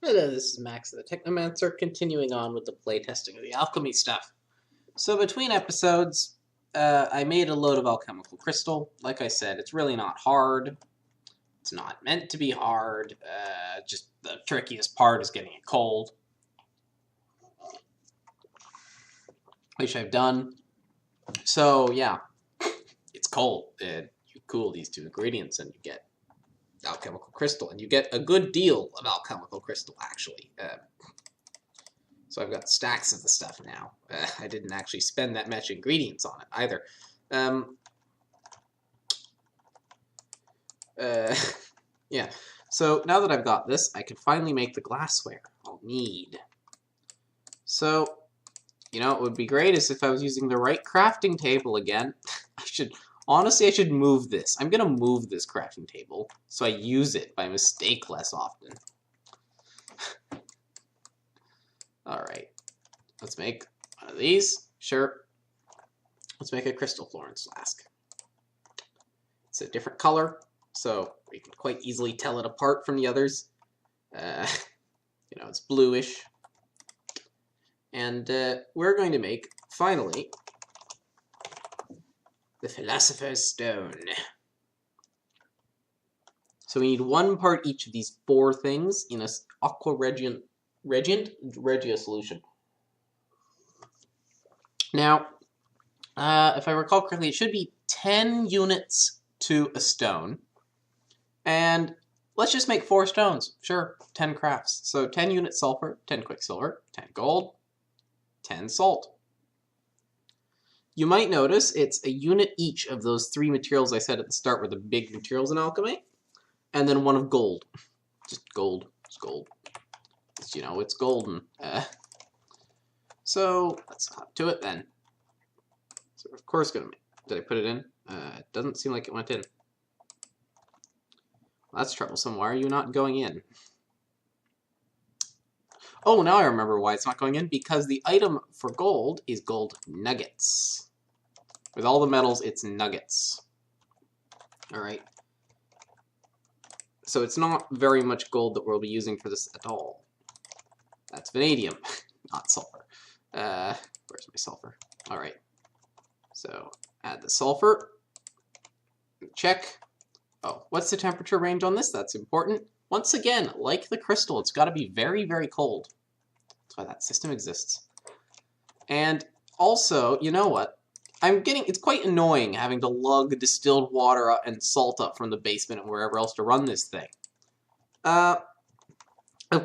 Hello, this is Max the Technomancer, continuing on with the playtesting of the alchemy stuff. So between episodes, I made a load of alchemical crystal. Like I said, it's really not hard. It's not meant to be hard. Just the trickiest part is getting it cold. Which I've done. So yeah, it's cold. You cool these two ingredients and you get alchemical crystal, and you get a good deal of alchemical crystal, actually. So I've got stacks of the stuff now. I didn't actually spend that much ingredients on it, either. Yeah, so now that I've got this, I can finally make the glassware I'll need. So, you know, it would be great is if I was using the right crafting table again. Honestly, I should move this. I'm going to move this crafting table so I use it by mistake less often. Alright. Let's make one of these. Sure. Let's make a crystal Florence flask. It's a different color, so we can quite easily tell it apart from the others. You know, it's bluish. And we're going to make, finally, the Philosopher's Stone. So we need 1 part each of these 4 things in a aqua regia solution. Now, if I recall correctly, it should be 10 units to a stone. And let's just make 4 stones. Sure, 10 crafts. So 10 units sulfur, 10 quicksilver, 10 gold, 10 salt. You might notice it's a unit each of those 3 materials I said at the start were the big materials in alchemy, and then 1 of gold. Just gold. It's gold. It's, you know, it's golden. So let's hop to it then. So we're of course gonna make. Did I put it in? It doesn't seem like it went in. Well, that's troublesome. Why are you not going in? Oh, now I remember why it's not going in. Because the item for gold is gold nuggets. With all the metals, it's nuggets. Alright. So it's not very much gold that we'll be using for this at all. That's vanadium, not sulfur. Where's my sulfur? Alright. So, add the sulfur. Check. Oh, what's the temperature range on this? That's important. Once again, like the crystal, it's got to be very, very cold. That's why that system exists. And also, you know what? It's quite annoying having to lug distilled water and salt up from the basement and wherever else to run this thing. Of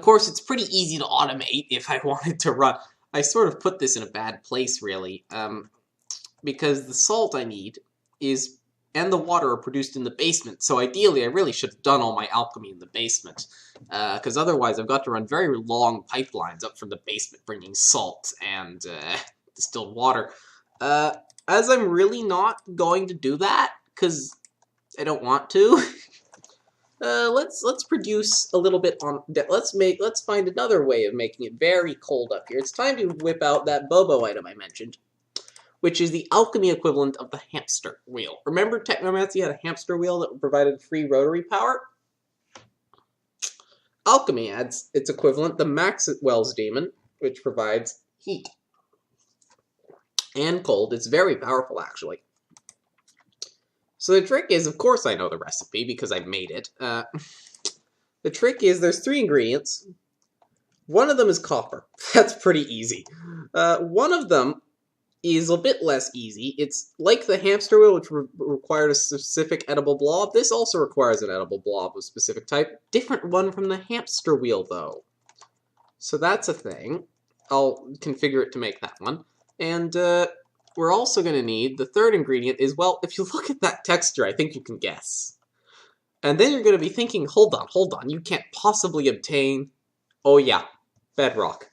course, it's pretty easy to automate if I wanted to run. I sort of put this in a bad place, really, because the salt I need and the water are produced in the basement, so ideally I really should have done all my alchemy in the basement, because otherwise I've got to run very long pipelines up from the basement bringing salt and distilled water. As I'm really not going to do that, because I don't want to, let's produce a little bit on. Let's find another way of making it very cold up here. It's time to whip out that Bobo item I mentioned, which is the alchemy equivalent of the hamster wheel. Remember Technomancy had a hamster wheel that provided free rotary power? Alchemy adds its equivalent, the Maxwell's Demon, which provides heat and cold. It's very powerful, actually. So the trick is, of course I know the recipe because I made it. The trick is there's 3 ingredients. One of them is copper. That's pretty easy. One of them is a bit less easy. It's like the hamster wheel, which required a specific edible blob. This also requires an edible blob of a specific type. Different one from the hamster wheel, though. So that's a thing. I'll configure it to make that one. And we're also going to need, the 3rd ingredient is, well, if you look at that texture, I think you can guess. And then you're going to be thinking, hold on, you can't possibly obtain, oh yeah, bedrock.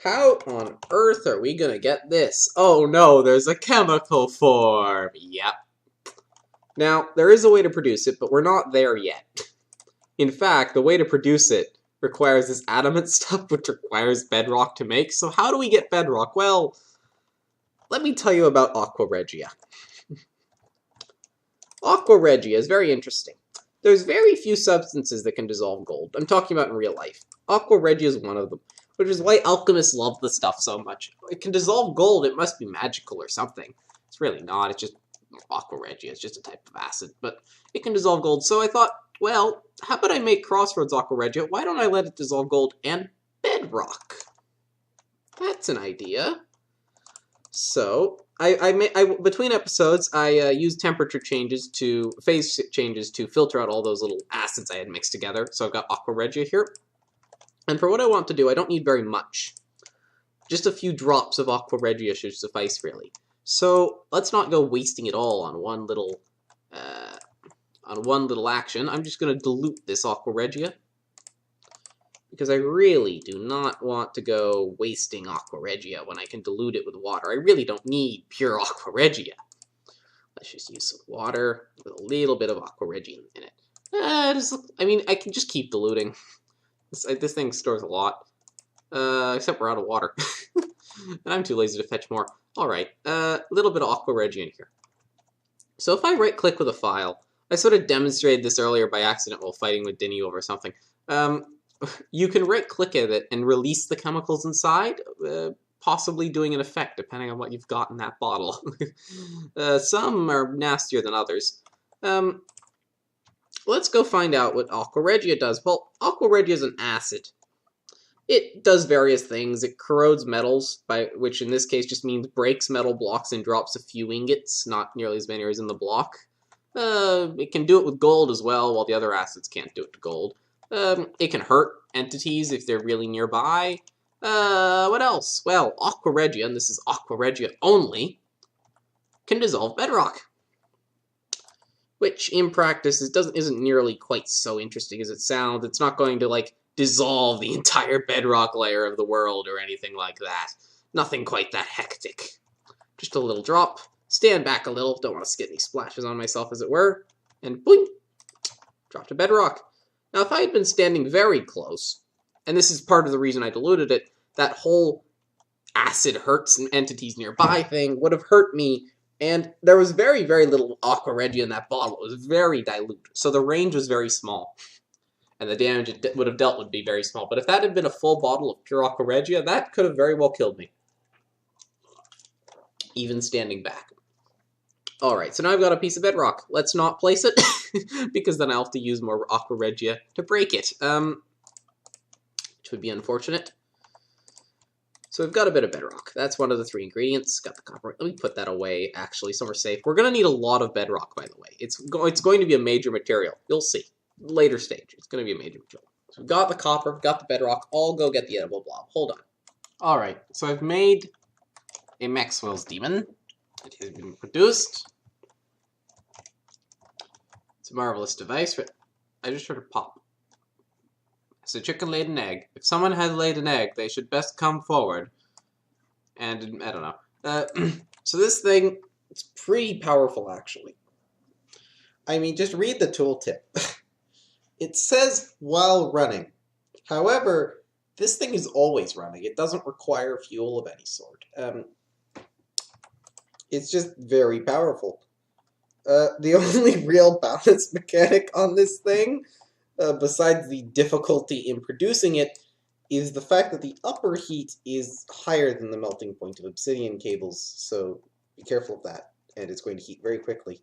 How on earth are we gonna get this? Oh no, there's a chemical form! Yep. Now, there is a way to produce it, but we're not there yet. In fact, the way to produce it requires this adamant stuff, which requires bedrock to make. So how do we get bedrock? Well, let me tell you about aqua regia. Aqua regia is very interesting. there's very few substances that can dissolve gold. I'm talking about in real life. Aqua Regia is one of them, which is why alchemists love the stuff so much. It can dissolve gold, it must be magical or something. It's really not, it's just Aqua Regia, it's just a type of acid, but it can dissolve gold. So I thought, well, how about I make Crossroads Aqua Regia? Why don't I let it dissolve gold and bedrock? That's an idea. So, between episodes, I used temperature changes to, phase changes to filter out all those little acids I had mixed together. So I've got Aqua Regia here. And for what I want to do, I don't need very much. Just a few drops of Aqua Regia should suffice, really. So let's not go wasting it all on one little action. I'm just going to dilute this Aqua Regia, because I really do not want to go wasting Aqua Regia when I can dilute it with water. I really don't need pure Aqua Regia. Let's just use some water with a little bit of Aqua Regia in it. I can just keep diluting. This thing stores a lot. Except we're out of water. And I'm too lazy to fetch more. Alright, a little bit of Aqua Regia in here. So if I right-click with a file, I sort of demonstrated this earlier by accident while fighting with Dinny over something. You can right-click at it and release the chemicals inside, possibly doing an effect, depending on what you've got in that bottle. Some are nastier than others. Let's go find out what Aqua Regia does. Well, Aqua Regia is an acid. It does various things. It corrodes metals, which in this case just means breaks metal blocks and drops a few ingots, not nearly as many as in the block. It can do it with gold as well, while the other acids can't do it to gold. It can hurt entities if they're really nearby. What else? Well, Aqua Regia, and this is Aqua Regia only, can dissolve bedrock. Which, in practice, isn't nearly quite so interesting as it sounds. It's not going to, like, dissolve the entire bedrock layer of the world or anything like that. Nothing quite that hectic. Just a little drop. Stand back a little. Don't want to get any splashes on myself, as it were. And boing! Drop to bedrock. Now, if I had been standing very close, and this is part of the reason I diluted it, that whole acid hurts entities nearby thing would have hurt me, and there was very, very little Aqua Regia in that bottle. It was very dilute, so the range was very small, and the damage it would have dealt would be very small. But if that had been a full bottle of pure Aqua Regia, that could have very well killed me, even standing back. Alright, so now I've got a piece of bedrock. Let's not place it, because then I'll have to use more Aqua Regia to break it, which would be unfortunate. So we've got a bit of bedrock. That's one of the 3 ingredients. Got the copper. Let me put that away, actually, somewhere safe. We're going to need a lot of bedrock, by the way. It's going to be a major material. You'll see. Later stage. It's going to be a major material. So we've got the copper, we've got the bedrock. I'll go get the edible blob. Hold on. Alright, so I've made a Maxwell's Demon. It has been produced. It's a marvelous device. I just heard a pop. So chicken laid an egg. If someone has laid an egg, they should best come forward. And, I don't know. So this thing, it's pretty powerful, actually. I mean, just read the tooltip. It says while running. However, this thing is always running. It doesn't require fuel of any sort. It's just very powerful. The only real balance mechanic on this thing, besides the difficulty in producing it, is the fact that the upper heat is higher than the melting point of obsidian cables, so be careful of that, and it's going to heat very quickly.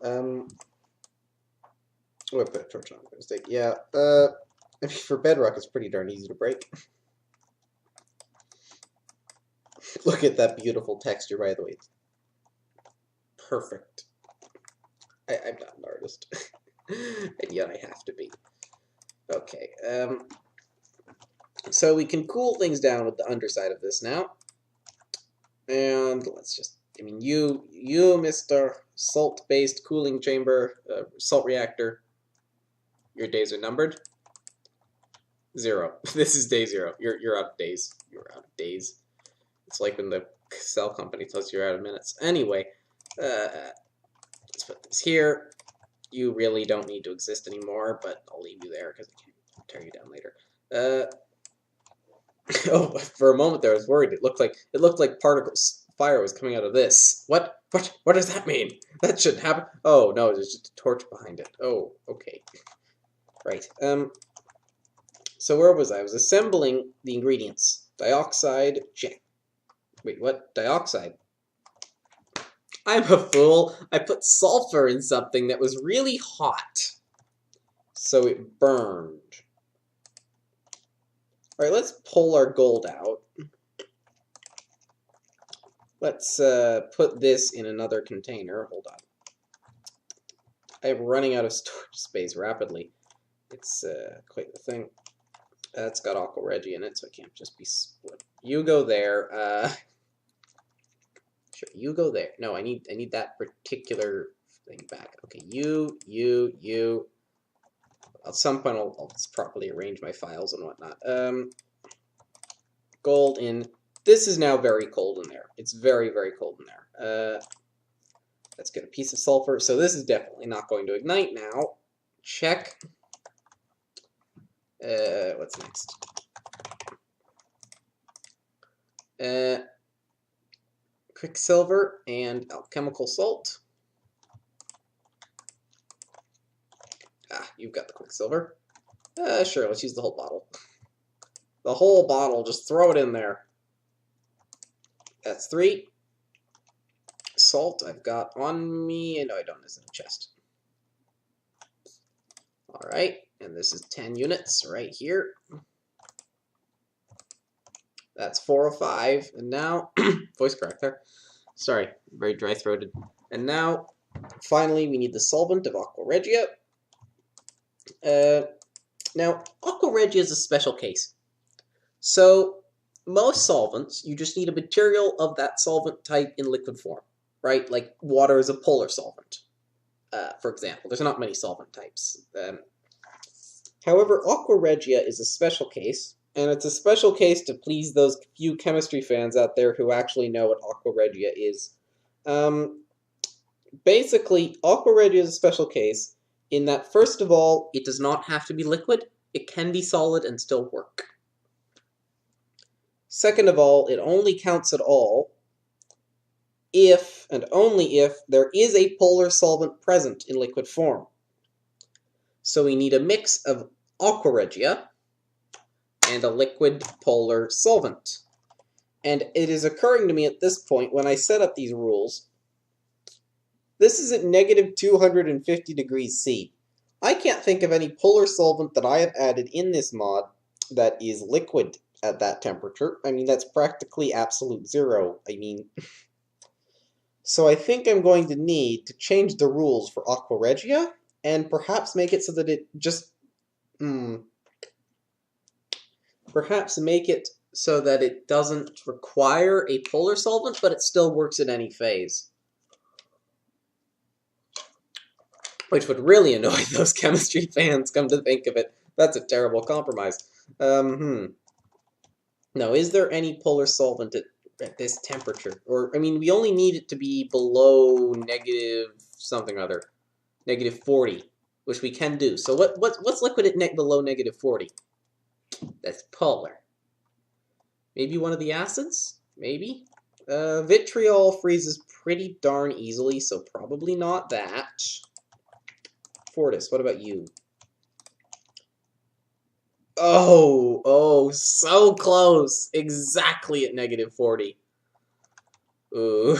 Oh, I put a torch on by mistake. Yeah, I mean, for bedrock, it's pretty darn easy to break. Look at that beautiful texture, by the way. It's perfect. I'm not an artist. And yet I have to be. Okay, so we can cool things down with the underside of this now. And let's just, I mean, you Mr. Salt-based cooling chamber, salt reactor, your days are numbered. 0. This is day 0. You're out of days. You're out of days. It's like when the cell company tells you you're out of minutes. Anyway, let's put this here. You really don't need to exist anymore, but I'll leave you there because I can't tear you down later. Oh, for a moment there I was worried. It looked like particles fire was coming out of this. What does that mean? That shouldn't happen. Oh, no, there's just a torch behind it. Oh, okay. Right. So where was I? I was assembling the ingredients. Dioxide, check. Wait, what? Dioxide? I'm a fool. I put sulfur in something that was really hot. So it burned. Alright, let's pull our gold out. Let's put this in another container. Hold on. I'm running out of storage space rapidly. It's quite the thing. It's got Aqua Reggie in it, so it can't just be split. You go there. Sure, you go there. No, I need that particular thing back. Okay, you. At some point, I'll just properly arrange my files and whatnot. Gold in. This is now very cold in there. It's very, very cold in there. Let's get a piece of sulfur. So this is definitely not going to ignite now. Check. What's next? Quicksilver and alchemical salt. Ah, you've got the quicksilver. Sure, let's use the whole bottle. The whole bottle, just throw it in there. That's 3. Salt I've got on me. No, I don't. It's in the chest. Alright, and this is 10 units right here. That's 4 of 5. And now, voice crack there. Sorry, very dry-throated. And now, finally, we need the solvent of Aqua Regia. Now, Aqua Regia is a special case. So, most solvents, you just need a material of that solvent type in liquid form, right? Like water is a polar solvent, for example. There's not many solvent types. However, Aqua Regia is a special case, and it's a special case to please those few chemistry fans out there who actually know what Aqua Regia is. Basically, Aqua Regia is a special case in that, first of all, it does not have to be liquid. It can be solid and still work. Second of all, it only counts at all if, and only if, there is a polar solvent present in liquid form. So we need a mix of Aqua Regia and a liquid polar solvent. And it is occurring to me at this point, when I set up these rules, this is at negative 250 degrees C. I can't think of any polar solvent that I have added in this mod that is liquid at that temperature. I mean, that's practically absolute zero. I mean, so I think I'm going to need to change the rules for Aqua Regia and perhaps make it so that it just, perhaps make it so that it doesn't require a polar solvent, but it still works in any phase. Which would really annoy those chemistry fans, come to think of it. That's a terrible compromise. Now, is there any polar solvent at this temperature? Or, I mean, we only need it to be below negative something or other. Negative 40, which we can do. So what's liquid at below negative 40? That's polar. Maybe one of the acids? Maybe? Vitriol freezes pretty darn easily, so probably not that. Fortis, what about you? Oh, so close. Exactly at negative 40. Ooh.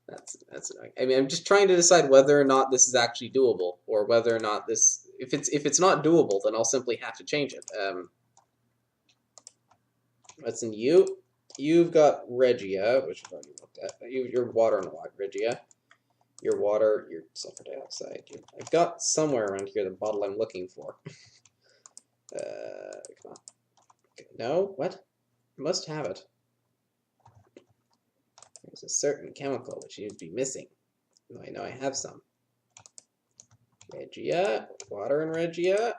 That's annoying. I mean, I'm just trying to decide whether or not this is actually doable, or whether or not this, if it's not doable, then I'll simply have to change it. What's in you? You've got Regia, which I've already looked at. Your water and Regia. Your water, your sulfur dioxide. I've got somewhere around here the bottle I'm looking for. Come on. No? What? I must have it. There's a certain chemical which you'd be missing. I know I have some. Regia, water and Regia,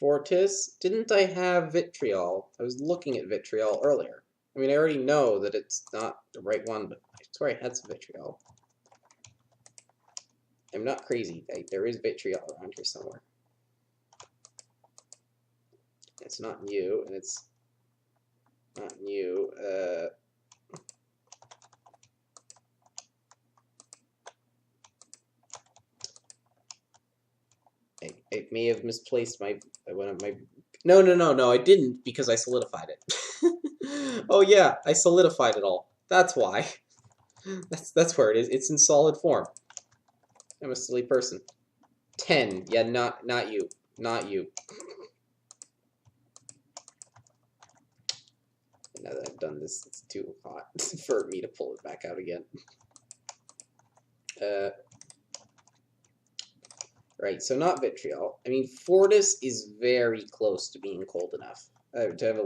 Fortis. Didn't I have vitriol? I was looking at vitriol earlier. I mean, I already know that it's not the right one, but I swear I had some vitriol. I'm not crazy. There is vitriol around here somewhere. It's not new, and it's not new. I may have misplaced one of my... No, I didn't, because I solidified it. Oh yeah, I solidified it all. That's why. That's where it is. It's in solid form. I'm a silly person. 10. Yeah, not you. Not you. Now that I've done this, it's too hot for me to pull it back out again. Right, so not vitriol. I mean, Fortis is very close to being cold enough. To have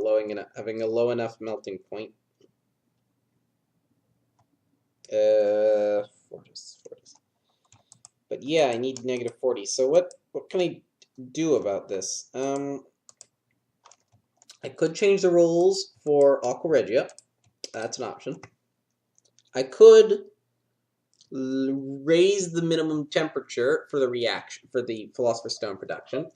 having a low enough melting point. Fortis. But yeah, I need -40. So what can I do about this? I could change the rules for Aqua Regia. That's an option. I could raise the minimum temperature for the reaction for the Philosopher's Stone production.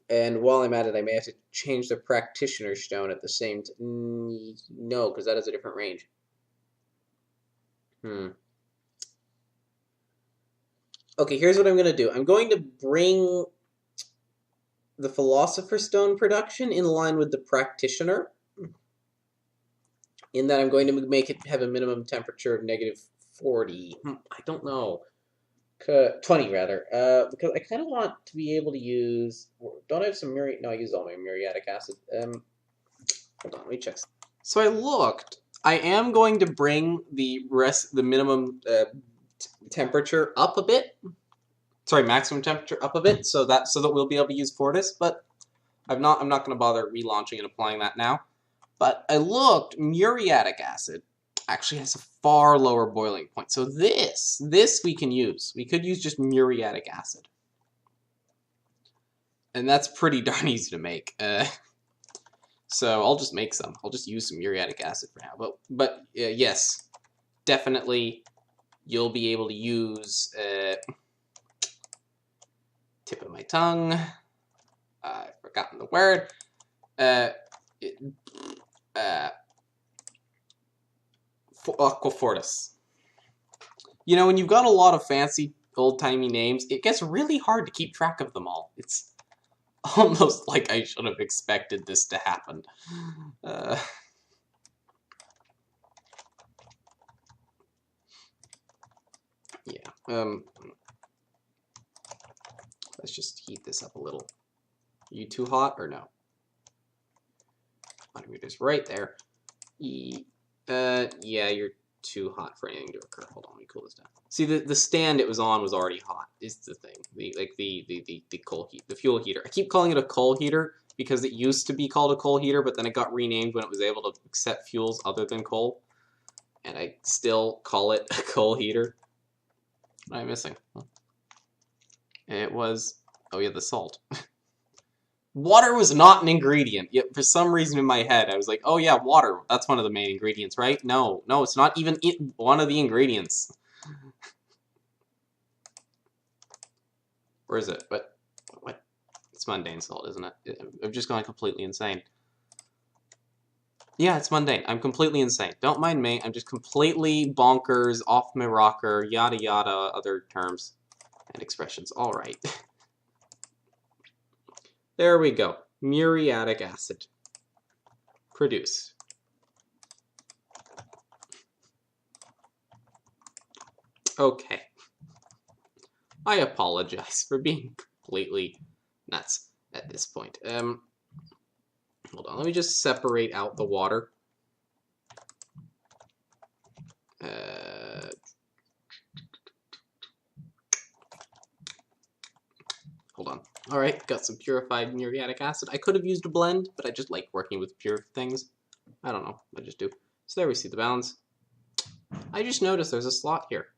And while I'm at it, I may have to change the Practitioner Stone at the same time. No, because that has a different range. Okay, here's what I'm going to do. I'm going to bring the Philosopher's Stone production in line with the Practitioner, in that I'm going to make it have a minimum temperature of -40. I don't know. 20 rather, because I kind of want to be able to use... Don't I have some muriatic... No, I used all my muriatic acid. Hold on, let me check. So I looked. I am going to bring the minimum temperature up a bit. Sorry, maximum temperature up a bit, so that we'll be able to use Fortis. But I'm not going to bother relaunching and applying that now. But I looked. Muriatic acid actually has a far lower boiling point. So this we can use. We could use just muriatic acid. And that's pretty darn easy to make. So I'll just make some. I'll just use some muriatic acid for now. But yes, definitely you'll be able to use... tip of my tongue. I've forgotten the word. Aquafortis. You know, when you've got a lot of fancy old-timey names, it gets really hard to keep track of them all. It's almost like I should have expected this to happen. Yeah. Let's just heat this up a little. Are you too hot or no? Let me just right there. Yeah, you're too hot for anything to occur. Hold on, let me cool this down. See, the stand it was on was already hot. Is the thing. The coal heat, the fuel heater. I keep calling it a coal heater because it used to be called a coal heater, but then it got renamed when it was able to accept fuels other than coal. And I still call it a coal heater. What am I missing? It was... Oh yeah, the salt. Water was not an ingredient, yet for some reason in my head I was like, oh yeah, water, that's one of the main ingredients, right? No, it's not even one of the ingredients. Where is it? What? It's mundane salt, isn't it? I've just gone completely insane. Yeah, it's mundane. I'm completely insane. Don't mind me. I'm just completely bonkers, off my rocker, yada yada, other terms and expressions. All right. There we go. Muriatic acid. Produce. Okay. I apologize for being completely nuts at this point. Hold on, let me just separate out the water. Hold on. Alright, got some purified muriatic acid. I could have used a blend, but I just like working with pure things. I don't know, I just do. So there we see the balance. I just noticed there's a slot here.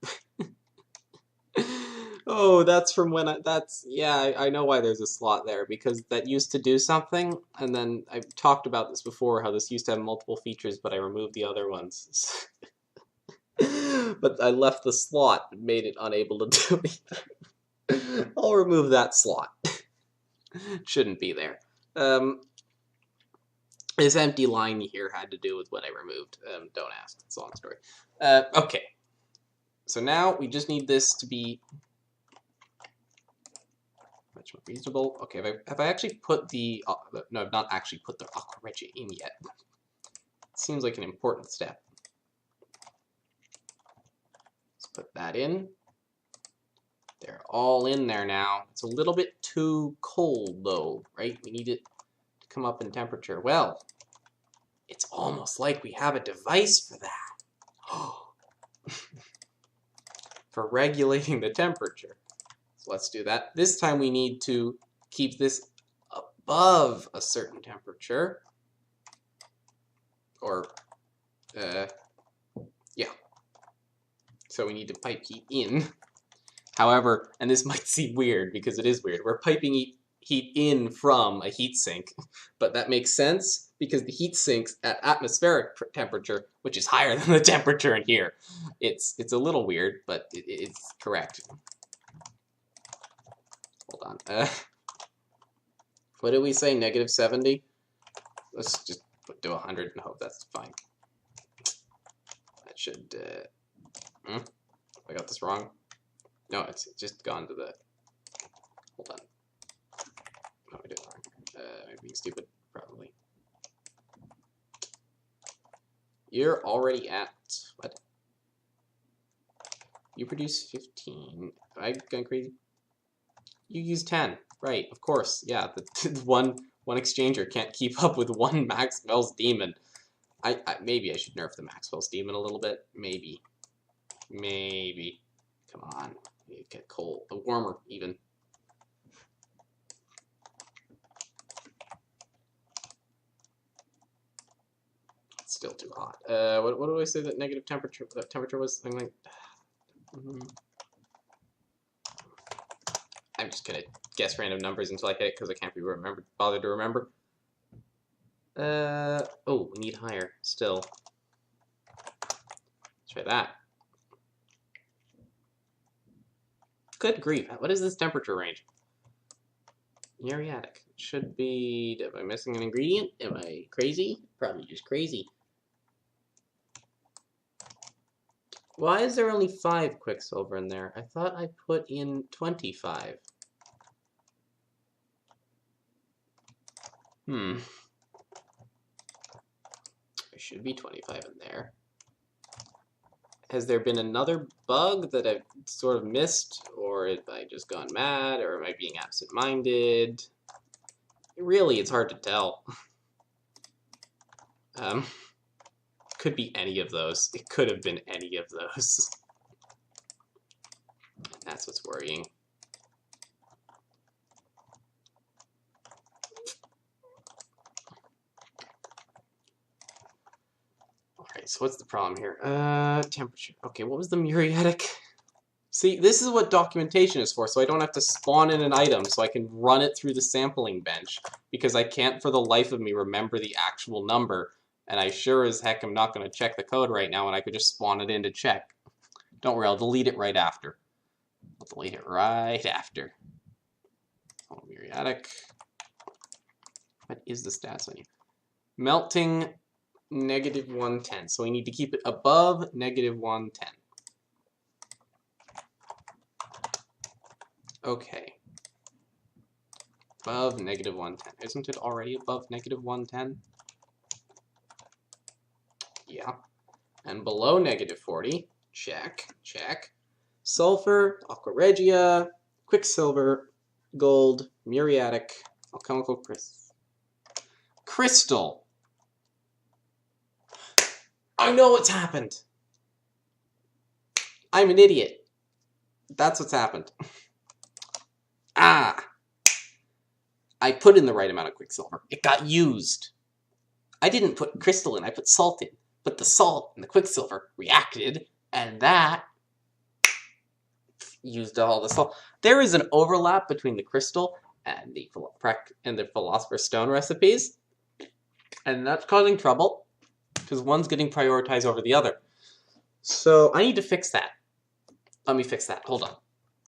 Oh, that's from when yeah, I know why there's a slot there, because that used to do something, and then I've talked about this before, how this used to have multiple features, but I removed the other ones. But I left the slot and made it unable to do anything. I'll remove that slot. Shouldn't be there. This empty line here had to do with what I removed. Don't ask. It's a long story. Okay. So now we just need this to be much more reasonable. Okay, have I actually put the... no, I've not actually put the Aqua Regia in yet. It seems like an important step. Let's put that in. They're all in there now. It's a little bit too cold, though, right? We need it to come up in temperature. Well, it's almost like we have a device for that. For regulating the temperature. So let's do that. This time we need to keep this above a certain temperature. Or, yeah. So we need to pipe heat in. However, and this might seem weird because it is weird, we're piping heat in from a heat sink, but that makes sense because the heat sink's at atmospheric temperature, which is higher than the temperature in here. It's a little weird, but it's correct. Hold on. What did we say? Negative 70? Let's just do 100 and hope that's fine. That should... I got this wrong. No, it's just gone to the... Hold on. No, I did it wrong. I'm being stupid, probably. You're already at... What? You produce 15. Am I going crazy? You use 10. Right, of course. Yeah, the one exchanger can't keep up with one Maxwell's Demon. Maybe I should nerf the Maxwell's Demon a little bit. Maybe. Maybe. Come on. It get cold. Warmer, even. It's still too hot. What do I say that negative temperature? That temperature was something like. I'm just gonna guess random numbers until I hit it because I can't be bothered to remember. Oh, we need higher still. Let's try that. Good grief, what is this temperature range? Muriatic. Should be... Am I missing an ingredient? Am I crazy? Probably just crazy. Why is there only 5 Quicksilver in there? I thought I put in 25. There should be 25 in there. Has there been another bug that I've sort of missed, or have I just gone mad, or am I being absent-minded? Really, it's hard to tell. Could be any of those. It could have been any of those. That's what's worrying. Alright, so what's the problem here? Temperature. Okay, what was the muriatic? See, this is what documentation is for, so I don't have to spawn in an item, so I can run it through the sampling bench, because I can't for the life of me remember the actual number, and I sure as heck am not going to check the code right now, and I could just spawn it in to check. Don't worry, I'll delete it right after. I'll delete it right after. Oh, muriatic. What is the stats on you? Melting, negative 110, so we need to keep it above negative 110. Okay. Above negative 110. Isn't it already above negative 110? Yeah. And below negative 40. Check. Check. Sulfur, Aqua Regia, Quicksilver, Gold, Muriatic, Alchemical Crystal. I know what's happened. I'm an idiot. That's what's happened. Ah! I put in the right amount of Quicksilver. It got used. I didn't put crystal in, I put salt in. But the salt and the Quicksilver reacted, and that used all the salt. There is an overlap between the crystal and the Philosopher's Stone recipes, and that's causing trouble, because one's getting prioritized over the other. So I need to fix that. Let me fix that. Hold on.